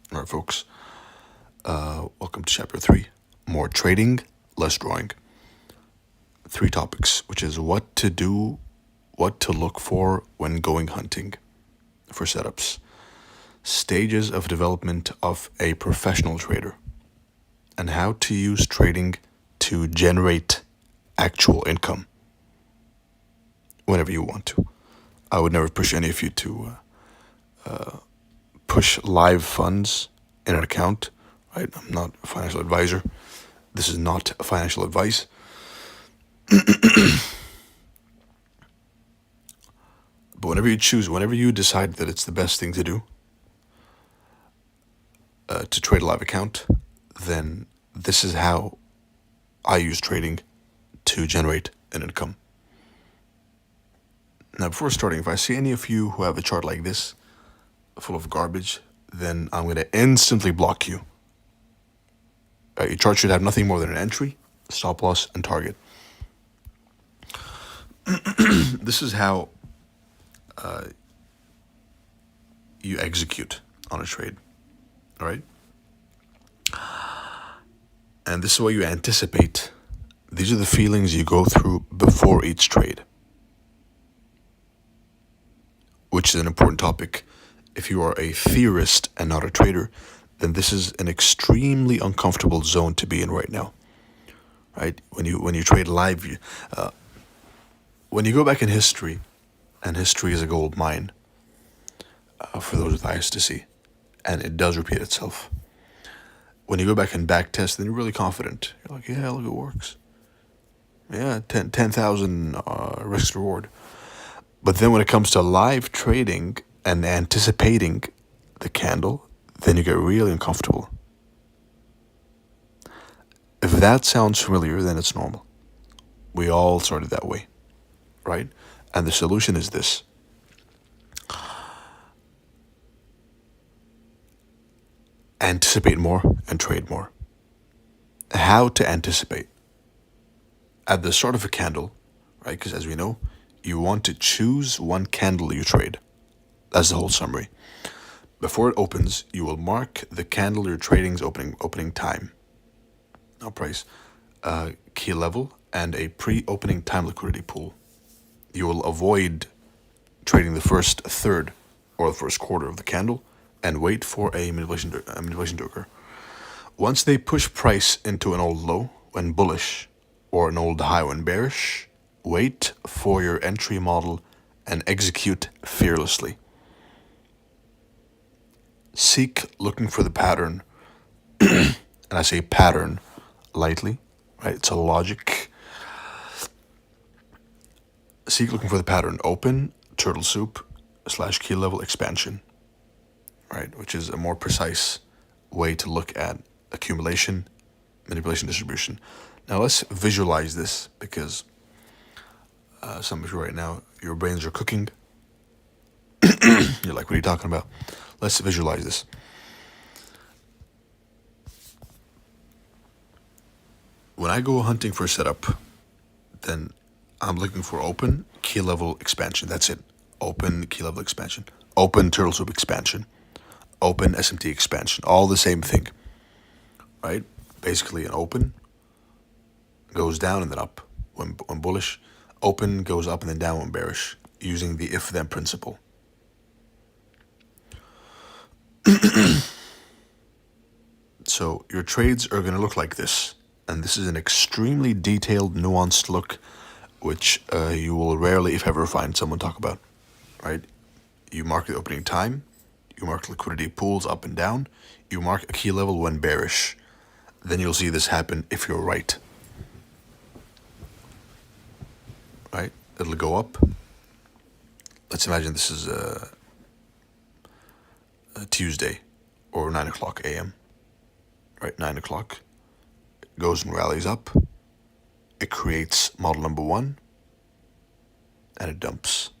All right, folks. Welcome to chapter 3. More trading, less drawing. 3 topics, which is what to do, what to look for when going hunting for setups, stages of development of a professional trader, and how to use trading to generate actual income whenever you want to. I would never push any of you to push live funds in an account, right? I'm not a financial advisor. This is not financial advice. But whenever you decide that it's the best thing to do to trade a live account, then this is how I use trading to generate an income. Now, before starting, if I see any of you who have a chart like this, full of garbage, then I'm going to instantly block you. Your chart should have nothing more than an entry, stop loss, and target. This is how you execute on a trade, all right? And this is what you anticipate. These are the feelings you go through before each trade, which is an important topic. If you are a theorist and not a trader, then this is an extremely uncomfortable zone to be in right now, right? When you trade live, when you go back in history, and history is a gold mine for those with eyes to see, and it does repeat itself. When you go back and back test, then you're really confident. You're like, yeah, look, it works. Yeah, 10,000 risk reward. But then when it comes to live trading and anticipating the candle, then you get really uncomfortable. If that sounds familiar, then it's normal. We all started that way, right? And the solution is this. Anticipate more and trade more. How to anticipate? At the start of a candle, right? Because as we know, you want to choose one candle you trade. That's the whole summary. Before it opens, you will mark the candle you're trading's opening time, not price, key level, and a pre-opening time liquidity pool. You will avoid trading the first third or the first quarter of the candle and wait for a manipulation to occur. Once they push price into an old low when bullish or an old high when bearish, wait for your entry model and execute fearlessly. Seek looking for the pattern, and I say pattern lightly, right? It's a logic. Seek looking for the pattern open, turtle soup, / key level expansion, right? Which is a more precise way to look at accumulation, manipulation, distribution. Now let's visualize this because some of you right now, your brains are cooking. You're like, what are you talking about? Let's visualize this. When I go hunting for a setup, then I'm looking for open, key level expansion. That's it. Open, key level expansion. Open, turtle soup expansion. Open, SMT expansion. All the same thing, right? Basically an open goes down and then up when bullish. Open goes up and then down when bearish, using the if-then principle. So your trades are going to look like this. And this is an extremely detailed, nuanced look, which you will rarely, if ever, find someone talk about, right? You mark the opening time. You mark liquidity pools up and down. You mark a key level when bearish. Then you'll see this happen if you're right. Right? It'll go up. Let's imagine this is a Tuesday or 9 o'clock a.m. Right? 9 o'clock. It goes and rallies up. It creates model number 1. And it dumps.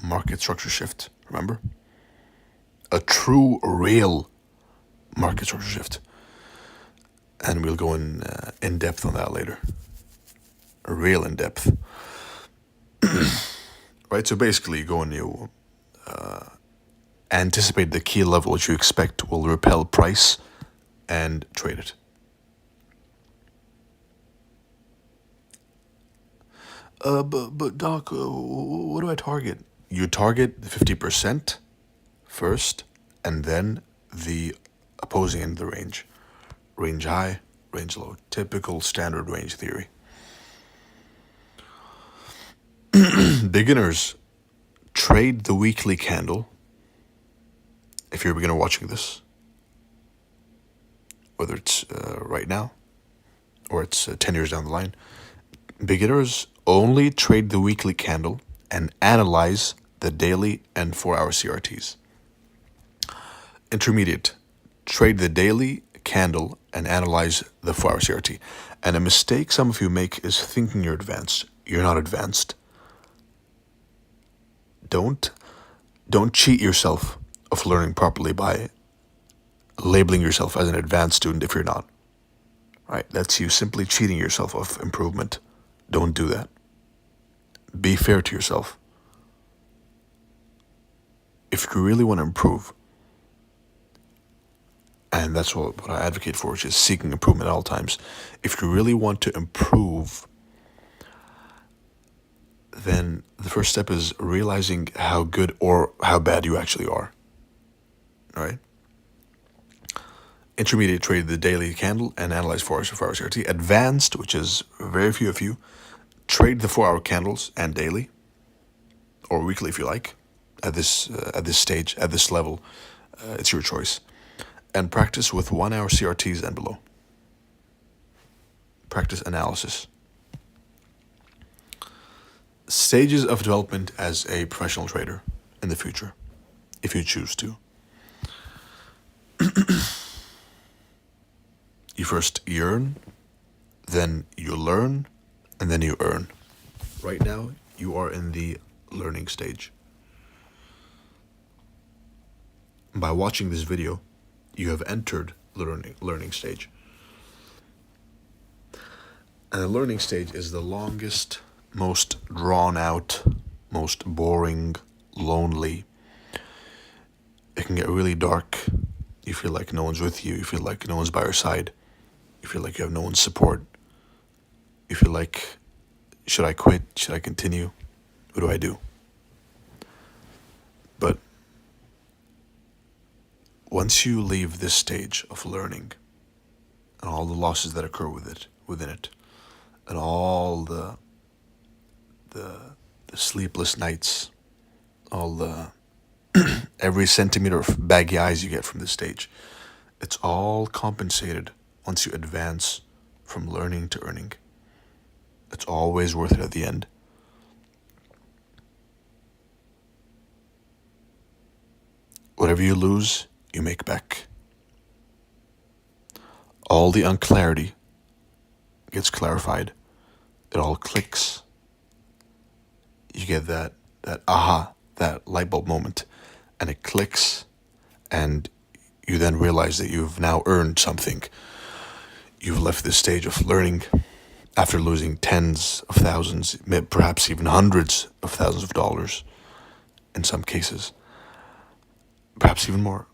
Market structure shift. Remember? A true, real market structure shift. And we'll go in depth on that later. Real in depth. Right? So basically you go and you anticipate the key level which you expect will repel price and trade it. But Doc, what do I target? You target the 50% first, and then the opposing end of the range. Range high, range low. Typical standard range theory. Beginners trade the weekly candle. If you're a beginner watching this, whether it's right now or it's 10 years down the line, beginners only trade the weekly candle and analyze the daily and 4-hour CRTs. Intermediate trade the daily candle and analyze the 4-hour CRT. And a mistake some of you make is thinking you're advanced. You're not advanced. Don't cheat yourself of learning properly by labeling yourself as an advanced student if you're not. Right? That's you simply cheating yourself of improvement. Don't do that. Be fair to yourself. If you really want to improve, and that's what I advocate for, which is seeking improvement at all times. If you really want to improve, then the first step is realizing how good or how bad you actually are. All right? Intermediate, trade the daily candle and analyze 4 hours CRT. Advanced, which is very few of you, trade the 4-hour candles and daily, or weekly if you like. At this stage, at this level, it's your choice. And practice with 1-hour CRTs and below. Practice analysis. Stages of development as a professional trader in the future, if you choose to. You first yearn, then you learn, and then you earn. Right now, you are in the learning stage. By watching this video, you have entered the learning stage. And the learning stage is the longest, most drawn out, most boring, lonely. It can get really dark. You feel like no one's with you. You feel like no one's by your side. You feel like you have no one's support. You feel like, should I quit? Should I continue? What do I do? But once you leave this stage of learning and all the losses that occur within it, and all the sleepless nights, all the every centimeter of baggy eyes you get from this stage, it's all compensated once you advance from learning to earning. It's always worth it at the end. Whatever you lose, you make back. All the unclarity gets clarified. It all clicks. You get that aha, that light bulb moment, and it clicks, and you then realize that you've now earned something. You've left this stage of learning after losing tens of thousands, perhaps even hundreds of thousands of dollars in some cases, perhaps even more,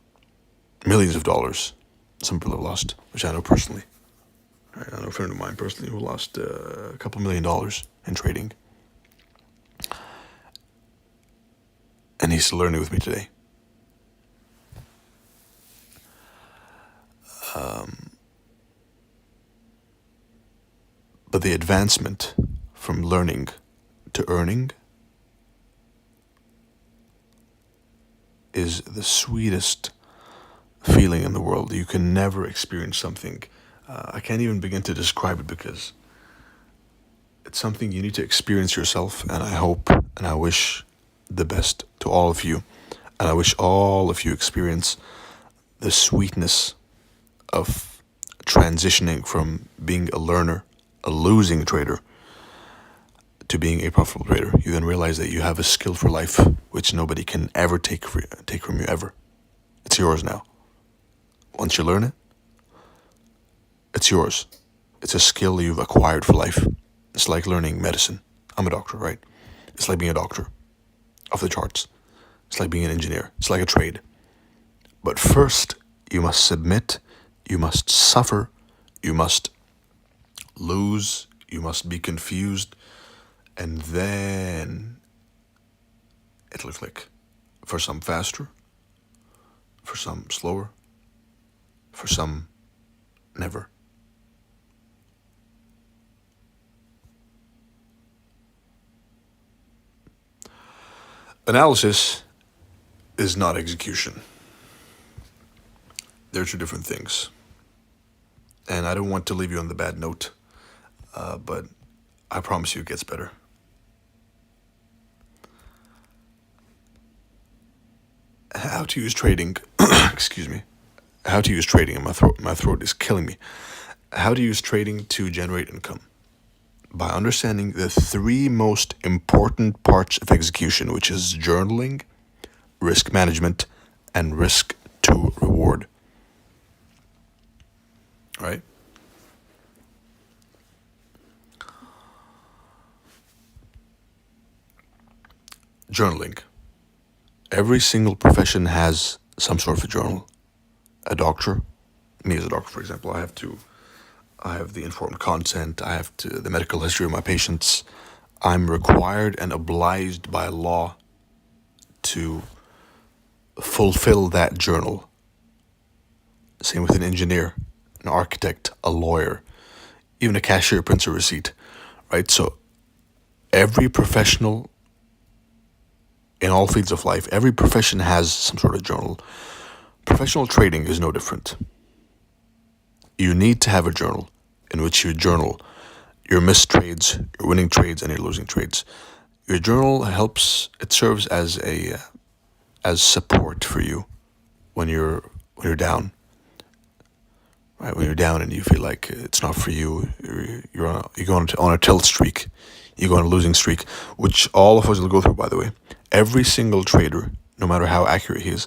millions of dollars. Some people have lost, which I know personally. I know a friend of mine personally who lost a couple $1 million in trading. And he's still learning with me today. But the advancement from learning to earning is the sweetest feeling in the world. You can never experience something. I can't even begin to describe it because it's something you need to experience yourself. And I hope and I wish the best to all of you. And I wish all of you experience the sweetness of transitioning from being a learner, a losing trader, to being a profitable trader. You then realize that you have a skill for life, which nobody can ever take from you, ever. It's yours now. Once you learn it, it's yours. It's a skill you've acquired for life. It's like learning medicine. I'm a doctor, right? It's like being a doctor, off the charts. It's like being an engineer. It's like a trade. But first, you must submit, you must suffer, you must lose, you must be confused, and then it'll click. For some faster, for some slower, for some never. Analysis is not execution. They're two different things. And I don't want to leave you on the bad note, but I promise you it gets better. How to use trading, excuse me, how to use trading, and my throat is killing me. How to use trading to generate income. By understanding the three most important parts of execution, which is journaling, risk management, and risk to reward. Right? Journaling. Every single profession has some sort of a journal. A doctor, me as a doctor, for example, I have the informed consent, I have the medical history of my patients. I'm required and obliged by law to fulfill that journal. Same with an engineer, an architect, a lawyer, even a cashier prints a receipt, right? So every professional in all fields of life, every profession has some sort of journal. Professional trading is no different. You need to have a journal in which you journal your missed trades, your winning trades, and your losing trades. Your journal it serves as support for you when you're down. Right, when you're down and you feel like it's not for you, you go on a tilt streak, you go on a losing streak, which all of us will go through. By the way, every single trader, no matter how accurate he is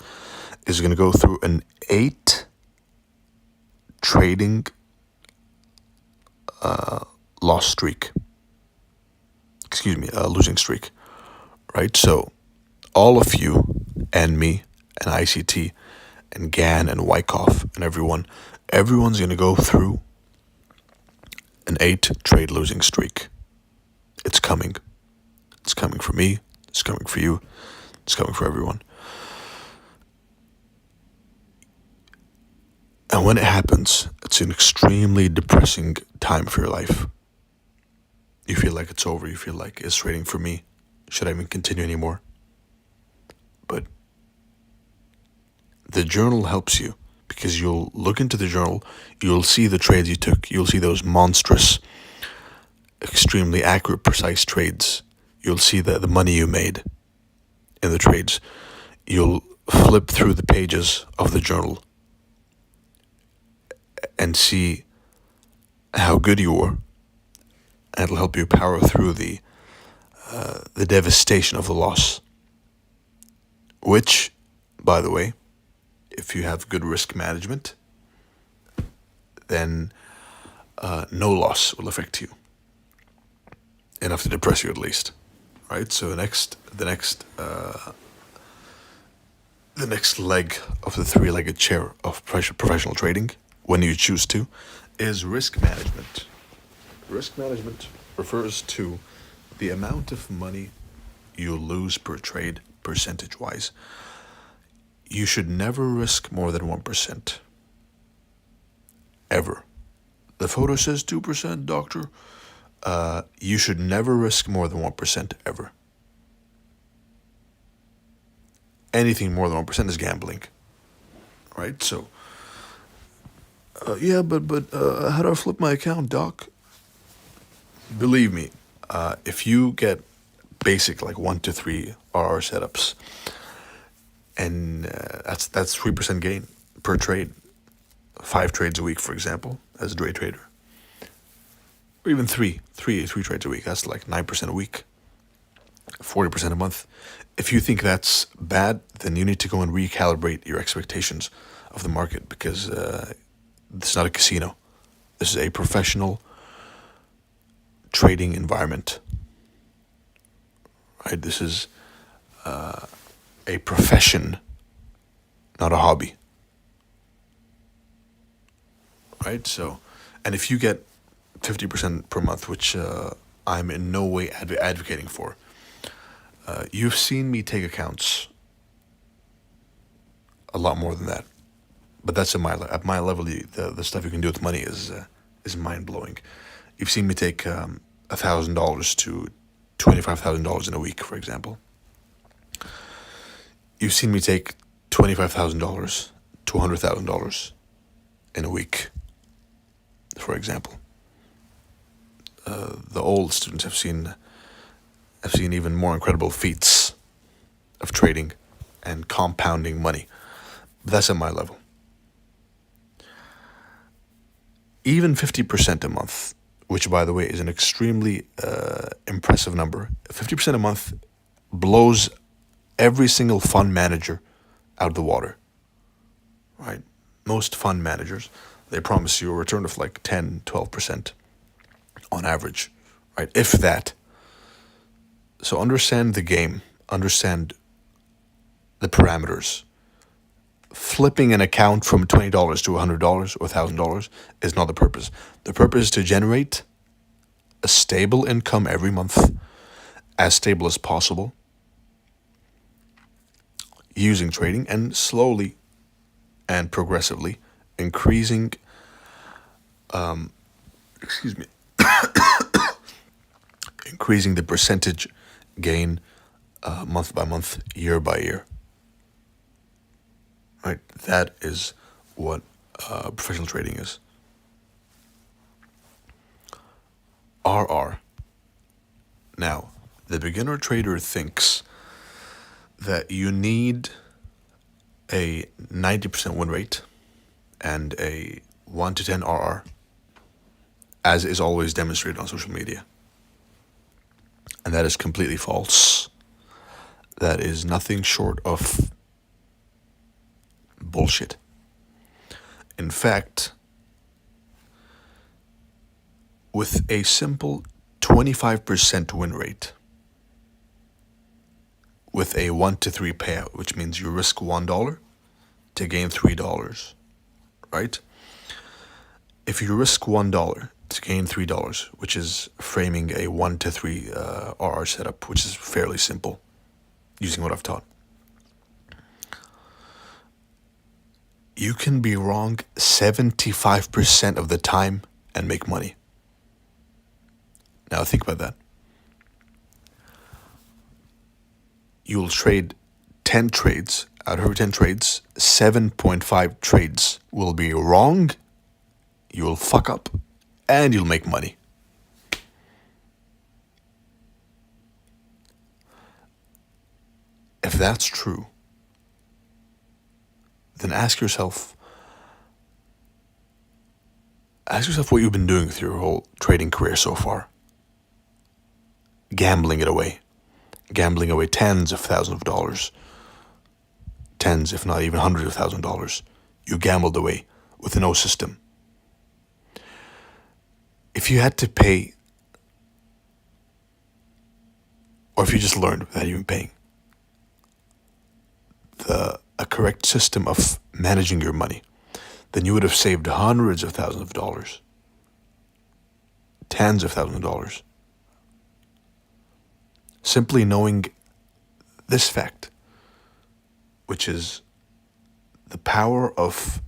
going to go through an 8 trading loss streak. Excuse me, a losing streak. Right, so all of you and me and ICT and Gan and Wyckoff and everyone's going to go through an 8 trade losing streak. It's coming. It's coming for me. It's coming for you. It's coming for everyone. And when it happens, it's an extremely depressing time for your life. You feel like it's over. You feel like, is trading for me? Should I even continue anymore? But the journal helps you because you'll look into the journal, you'll see the trades you took, you'll see those monstrous, extremely accurate, precise trades. You'll see the money you made in the trades. You'll flip through the pages of the journal and see how good you were, and it'll help you power through the devastation of the loss. Which, by the way, if you have good risk management, then no loss will affect you. Enough to depress you at least, right? So the next leg of the three-legged chair of professional trading, when you choose to, is risk management. Risk management refers to the amount of money you lose per trade, percentage-wise. You should never risk more than 1%. Ever. The photo says 2%, doctor. You should never risk more than 1% ever. Anything more than 1% is gambling. Right? So, yeah, but how do I flip my account, doc? Believe me, if you get basic like 1 to 3 RR setups, and that's 3% gain per trade, 5 trades a week, for example, as a day trader, or even three trades a week. That's like 9% a week, 40% a month. If you think that's bad, then you need to go and recalibrate your expectations of the market, because this is not a casino. This is a professional trading environment. Right? This is a profession, not a hobby. right? So, and if you get 50% per month, which I'm in no way advocating for, you've seen me take accounts a lot more than that. But that's at my level. The stuff you can do with money is mind blowing. You've seen me take $1,000 to $25,000 in a week, for example. You've seen me take $25,000 to $100,000 in a week, for example. The old students have seen even more incredible feats of trading and compounding money. But that's at my level. Even 50% a month, which by the way is an extremely impressive number. 50% a month blows every single fund manager out of the water, right? Most fund managers, they promise you a return of like 10, 12% on average, right? If that. So understand the game, understand the parameters. Flipping an account from $20 to $100 or $1,000 is not the purpose. The purpose is to generate a stable income every month, as stable as possible, using trading, and slowly and progressively increasing increasing the percentage gain month by month, year by year. Right? That is what professional trading is. RR. Now, the beginner trader thinks that you need a 90% win rate and a 1 to 10 RR, as is always demonstrated on social media. And that is completely false. That is nothing short of bullshit. In fact, with a simple 25% win rate, with a 1 to 3 payout, which means you risk $1 to gain $3, right? If you risk $1 to gain $3, which is framing a 1 to 3 RR setup, which is fairly simple, using what I've taught, you can be wrong 75% of the time and make money. Now think about that. You'll trade 10 trades. Out of every 10 trades, 7.5 trades will be wrong, you'll fuck up, and you'll make money. If that's true, then ask yourself what you've been doing with your whole trading career so far. Gambling away tens of thousands of dollars, tens if not even hundreds of thousands of dollars. You gambled away with no system. If you had to pay, or if you just learned without even paying, a correct system of managing your money, then you would have saved hundreds of thousands of dollars, tens of thousands of dollars. Simply knowing this fact, which is the power of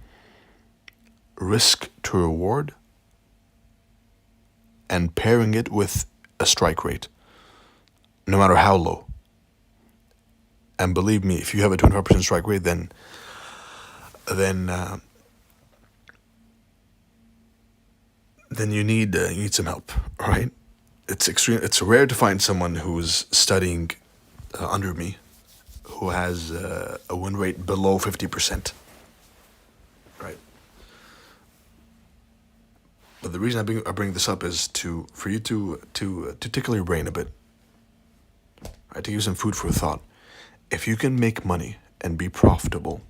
risk to reward and pairing it with a strike rate, no matter how low. And believe me, if you have a 25% strike rate, then you need some help, right? It's rare to find someone who's studying under me who has a win rate below 50%, right? But the reason I bring this up is for you to tickle your brain a bit, right? To give some food for thought. If you can make money and be profitable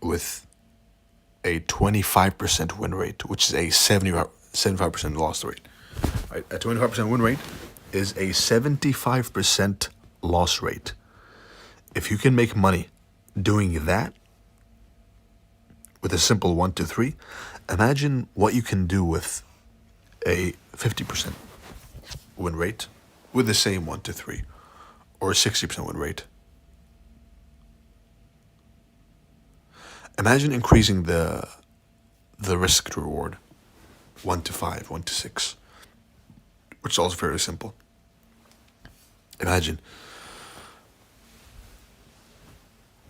with a 25% win rate, which is a 75% loss rate, right? A 25% win rate is a 75% loss rate. If you can make money doing that, with a simple 1 to 3, imagine what you can do with a 50% win rate with the same 1 to 3 or a 60% win rate. Imagine increasing the risk to reward 1 to 5, 1 to 6, which is also fairly simple. Imagine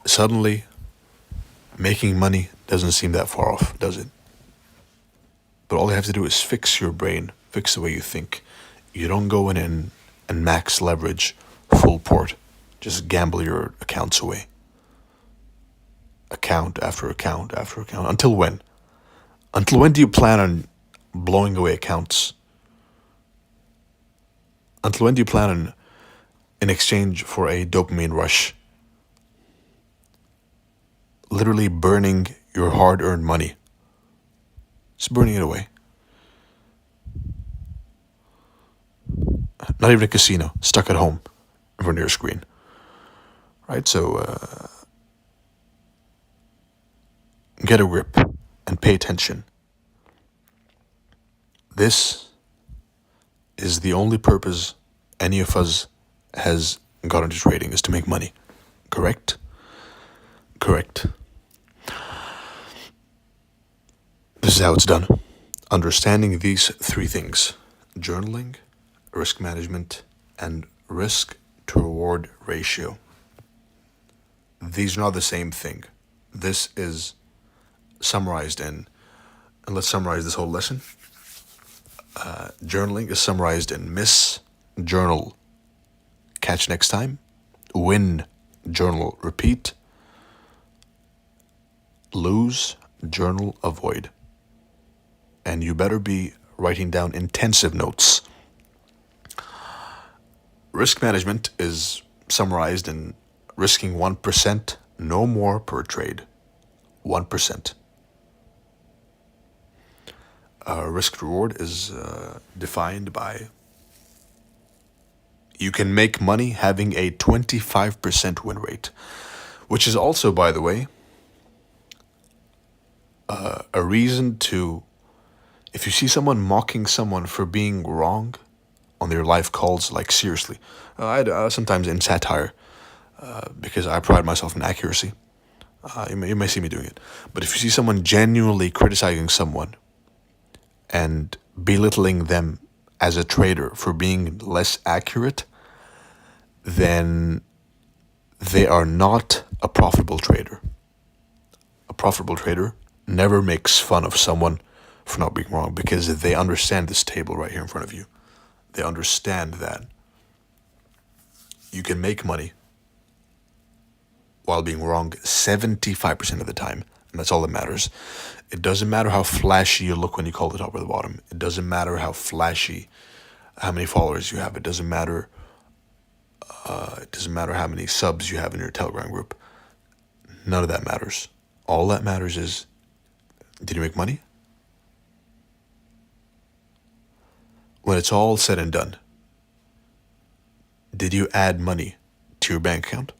suddenly making money doesn't seem that far off, does it? But all you have to do is fix your brain, fix the way you think. You don't go in and max leverage full port. Just gamble your accounts away. Account after account after account. Until when? Until when do you plan on blowing away accounts? Until when do you plan on, in exchange for a dopamine rush, literally burning your hard-earned money? Just burning it away. Not even a casino, stuck at home in front of your screen. Right? So get a grip and pay attention. This is the only purpose any of us has got into trading, is to make money. Correct? Correct. This is how it's done. Understanding these three things: journaling, risk management, and risk to reward ratio. These are not the same thing. This is summarized in, and let's summarize this whole lesson. Journaling is summarized in miss, journal, catch next time; win, journal, repeat; lose, journal, avoid. And you better be writing down intensive notes. Risk management is summarized in risking 1%, no more per trade. 1%. Risk reward is defined by you can make money having a 25% win rate, which is also, by the way, a reason to, if you see someone mocking someone for being wrong on their live calls, like seriously, sometimes in satire, because I pride myself in accuracy. You may see me doing it. But if you see someone genuinely criticizing someone and belittling them as a trader for being less accurate, then they are not a profitable trader. A profitable trader never makes fun of someone for not being wrong, because they understand this table right here in front of you. They understand that you can make money while being wrong 75% of the time, and that's all that matters. It doesn't matter how flashy you look when you call the top or the bottom. It doesn't matter how flashy, how many followers you have. It doesn't matter. It doesn't matter how many subs you have in your Telegram group. None of that matters. All that matters is, did you make money? When it's all said and done, did you add money to your bank account?